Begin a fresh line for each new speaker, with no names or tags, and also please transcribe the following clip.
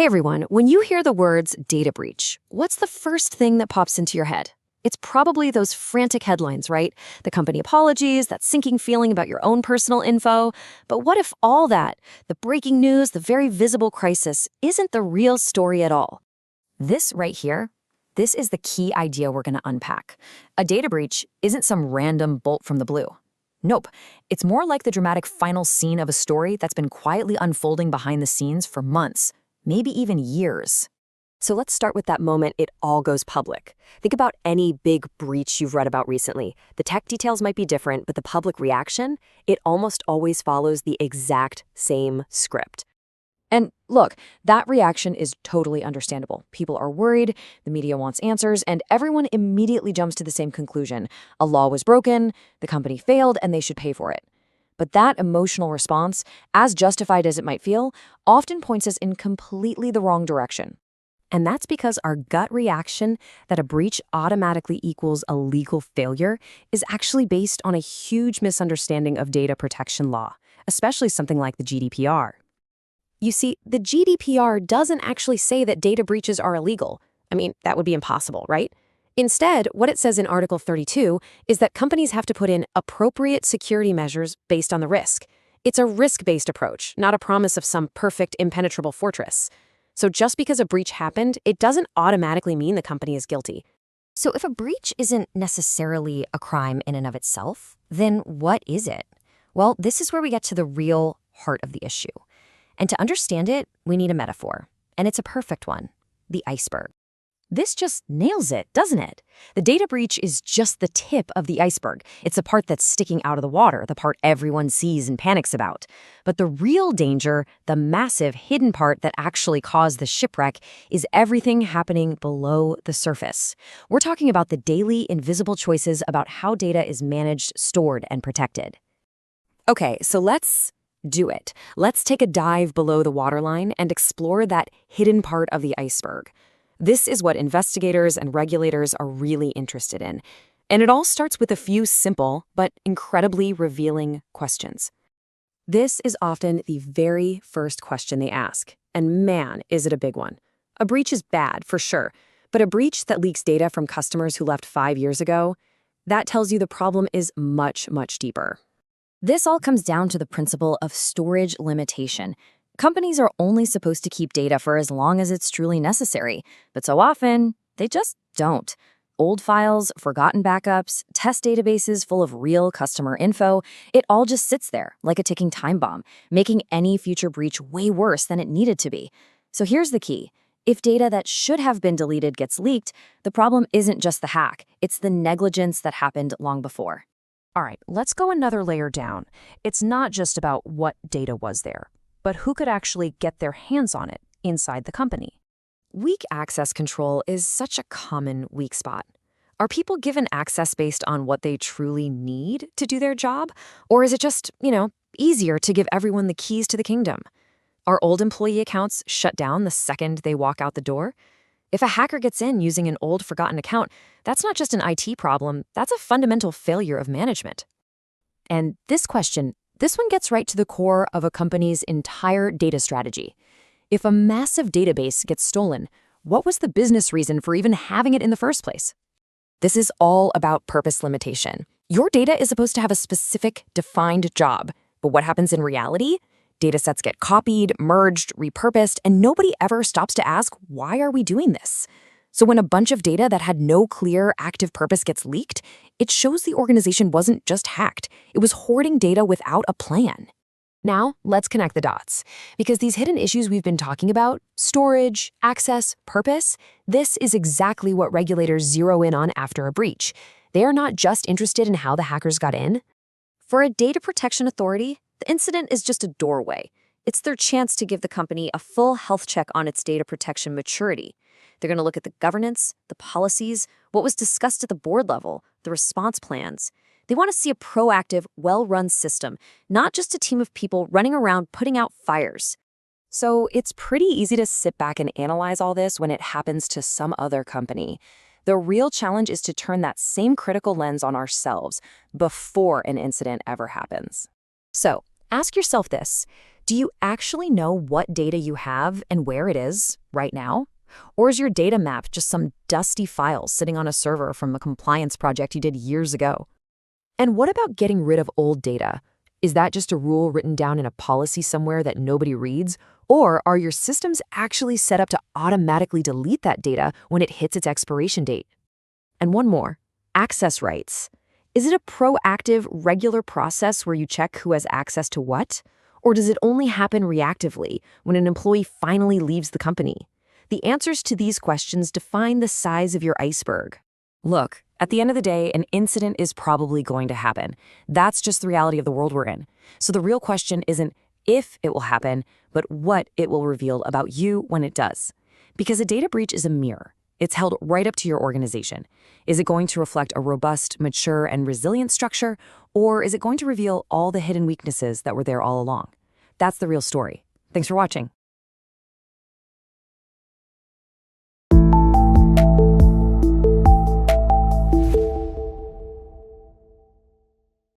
Hey everyone, when you hear the words data breach, what's the first thing that pops into your head? It's probably those frantic headlines, right? The company apologies, that sinking feeling about your own personal info. But what if all that, the breaking news, the very visible crisis, isn't the real story at all? This right here, this is the key idea we're going to unpack. A data breach isn't some random bolt from the blue. Nope, it's more like the dramatic final scene of a story that's been quietly unfolding behind the scenes for months, maybe even years. So let's start with that moment it all goes public. Think about any big breach you've read about recently. The tech details might be different, but the public reaction, it almost always follows the exact same script. And look, that reaction is totally understandable. People are worried, the media wants answers, and everyone immediately jumps to the same conclusion. A law was broken, the company failed, and they should pay for it. But that emotional response, as justified as it might feel, often points us in completely the wrong direction. And that's because our gut reaction that a breach automatically equals a legal failure is actually based on a huge misunderstanding of data protection law, especially something like the GDPR. You see, the GDPR doesn't actually say that data breaches are illegal. I mean, that would be impossible, right? Instead, what it says in Article 32 is that companies have to put in appropriate security measures based on the risk. It's a risk-based approach, not a promise of some perfect, impenetrable fortress. So just because a breach happened, it doesn't automatically mean the company is guilty. So if a breach isn't necessarily a crime in and of itself, then what is it? Well, this is where we get to the real heart of the issue. And to understand it, we need a metaphor. And it's a perfect one: the iceberg. This just nails it, doesn't it? The data breach is just the tip of the iceberg. It's the part that's sticking out of the water, the part everyone sees and panics about. But the real danger, the massive hidden part that actually caused the shipwreck, is everything happening below the surface. We're talking about the daily, invisible choices about how data is managed, stored, and protected. Okay, so let's do it. Let's take a dive below the waterline and explore that hidden part of the iceberg. This is what investigators and regulators are really interested in. And it all starts with a few simple but incredibly revealing questions. This is often the very first question they ask. And man, is it a big one. A breach is bad, for sure. But a breach that leaks data from customers who left 5 years ago, that tells you the problem is much, much deeper. This all comes down to the principle of storage limitation. Companies are only supposed to keep data for as long as it's truly necessary, but so often, they just don't. Old files, forgotten backups, test databases full of real customer info, it all just sits there like a ticking time bomb, making any future breach way worse than it needed to be. So here's the key. If data that should have been deleted gets leaked, the problem isn't just the hack, it's the negligence that happened long before. All right, let's go another layer down. It's not just about what data was there, but who could actually get their hands on it inside the company. Weak access control is such a common weak spot. Are people given access based on what they truly need to do their job? Or is it just, easier to give everyone the keys to the kingdom? Are old employee accounts shut down the second they walk out the door? If a hacker gets in using an old forgotten account, that's not just an IT problem, that's a fundamental failure of management. And this one gets right to the core of a company's entire data strategy. If a massive database gets stolen, what was the business reason for even having it in the first place? This is all about purpose limitation. Your data is supposed to have a specific, defined job, but what happens in reality? Datasets get copied, merged, repurposed, and nobody ever stops to ask, why are we doing this? So when a bunch of data that had no clear, active purpose gets leaked, it shows the organization wasn't just hacked, it was hoarding data without a plan. Now, let's connect the dots. Because these hidden issues we've been talking about, storage, access, purpose, this is exactly what regulators zero in on after a breach. They are not just interested in how the hackers got in. For a data protection authority, the incident is just a doorway. It's their chance to give the company a full health check on its data protection maturity. They're going to look at the governance, the policies, what was discussed at the board level, the response plans. They want to see a proactive, well-run system, not just a team of people running around putting out fires. So it's pretty easy to sit back and analyze all this when it happens to some other company. The real challenge is to turn that same critical lens on ourselves before an incident ever happens. So ask yourself this. Do you actually know what data you have and where it is right now? Or is your data map just some dusty file sitting on a server from a compliance project you did years ago? And what about getting rid of old data? Is that just a rule written down in a policy somewhere that nobody reads? Or are your systems actually set up to automatically delete that data when it hits its expiration date? And one more, access rights. Is it a proactive, regular process where you check who has access to what? Or does it only happen reactively when an employee finally leaves the company? The answers to these questions define the size of your iceberg. Look, at the end of the day, an incident is probably going to happen. That's just the reality of the world we're in. So the real question isn't if it will happen, but what it will reveal about you when it does. Because a data breach is a mirror. It's held right up to your organization. Is it going to reflect a robust, mature, and resilient structure, or is it going to reveal all the hidden weaknesses that were there all along? That's the real story. Thanks for watching.